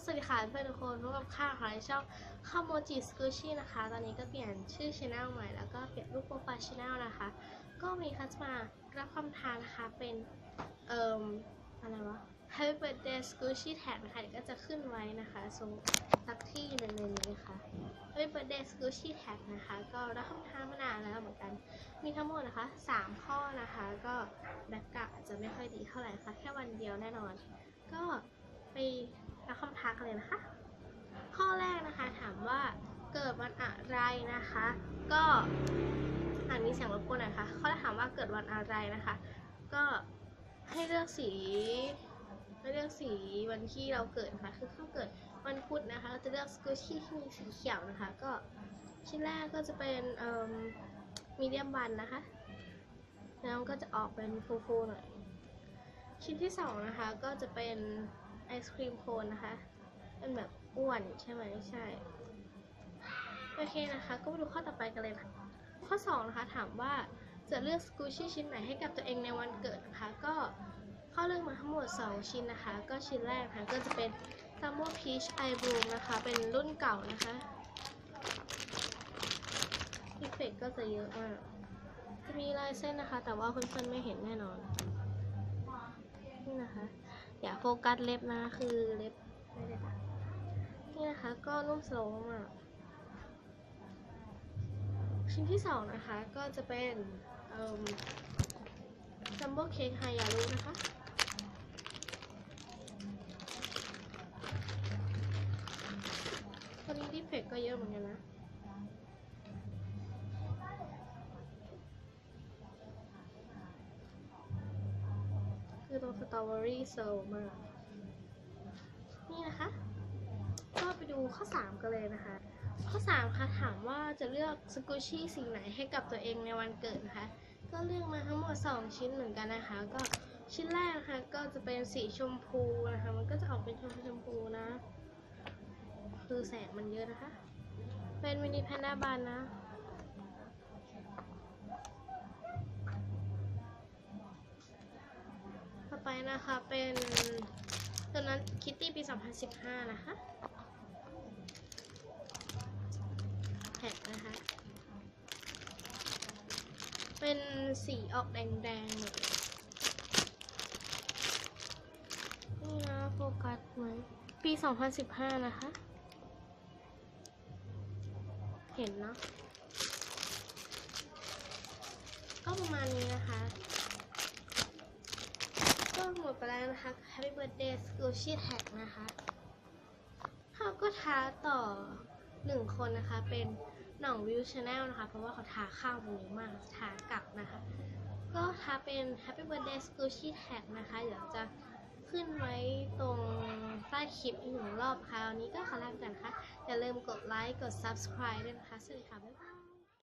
สวัสดีค่ะเพื่อนทุกคนพบกับข้าวค่ะในช่องข้าวโมจิสกูชี่นะคะตอนนี้ก็เปลี่ยนชื่อช anel ใหม่แล้วก็เปลี่ยนรูปโปรไฟล์ช anel นะคะก็มีคัสมารับคำทานนะคะเป็นอะไรวะ Happy Birthday Squishy Tag นะคะเดี๋ยวก็จะขึ้นไว้นะคะส่งสักที่ในนี้ค่ะ Happy Birthday Squishy Tag นะคะก็รับคำทานมานานแล้วเหมือนกันมีทั้งหมดนะคะ3ข้อนะคะก็แบ็กกะอาจจะไม่ค่อยดีเท่าไหร่ค่ะแค่วันเดียวแน่นอนก็ไปรับคำทักเลยนะคะข้อแรกนะคะถามว่าเกิดวันอะไรนะคะก็มีเสียงรบกวนหน่อยค่ะข้อแรกถามว่าเกิดวันอะไรนะคะก็ให้เลือกสีวันที่เราเกิดนะคะคือถ้าเกิดวันพุธนะคะเราจะเลือกสกูชี่ที่มีสีเขียวนะคะก็ชิ้นแรกก็จะเป็นมีเดียมวันนะคะแล้วก็จะออกเป็นฟูๆหน่อยชิ้นที่2นะคะก็จะเป็นไอศครีมโคนนะคะเป็นแบบอ้วนใช่ไหมใช่โอเคนะคะก็มาดูข้อต่อไปกันเลยนะข้อ2นะคะถามว่าจะเลือกสกูชี่ชิ้นไหนให้กับตัวเองในวันเกิดนะคะก็เข้าเลือกมาทั้งหมด2ชิ้นนะคะก็ชิ้นแรกค่ะก็จะเป็น Summer Peach Eye Bloom นะคะเป็นรุ่นเก่านะคะอีเฟกต์ก็จะเยอะมากจะมีลายเส้นนะคะแต่ว่าเพื่อนๆไม่เห็นแน่นอนนี่นะคะอย่าโฟกัสเล็บนะคือเล็บไม่ได้ตัดนี่นะคะก็นุ่มสโลว์มากชิ้นที่2นะคะก็จะเป็นจัมโบ้เค้กไฮยารุนะคะตัวนี้ดีเฟกต์ก็เยอะเหมือนกันนะคือตรงสตรอเบอรี่โซมากนี่นะคะก็ไปดูข้อ3กันเลยนะคะข้อ3ค่ะถามว่าจะเลือกสกูชี่สีไหนให้กับตัวเองในวันเกิดนะคะก็เลือกมาทั้งหมด2ชิ้นเหมือนกันนะคะก็ชิ้นแรกนะคะก็จะเป็นสีชมพูนะคะมันก็จะออกเป็นชมพูนะคือแสงมันเยอะนะคะเป็นมินิแพนด้าบันนะต่อไปนะคะเป็นตัวนั้นคิตตี้ปี2015นะคะแท็กนะคะเป็นสีออกแดงๆนี่นะโฟกัสไหมปี2015นะคะเห็นเนาะก็ประมาณนี้นะคะก็หมดไปแล้วนะคะ Happy Birthday Squishy Tag นะคะเขาก็ท้าต่อ1คนนะคะเป็นหน่องวิวชาแนลนะคะเพราะว่าเขาท้าข้าวมันเยอะมากท้ากลับนะคะก็ท้าเป็น Happy Birthday Squishy Tag นะคะเดี๋ยวจะขึ้นไว้ตรงใต้คลิปอีก1 รอบค่ะวันนี้ก็ขอลาไปก่อนนะคะอย่าลืมกดไลค์กด Subscribe ด้วยนะคะสวัสดีค่ะบ๊ายบาย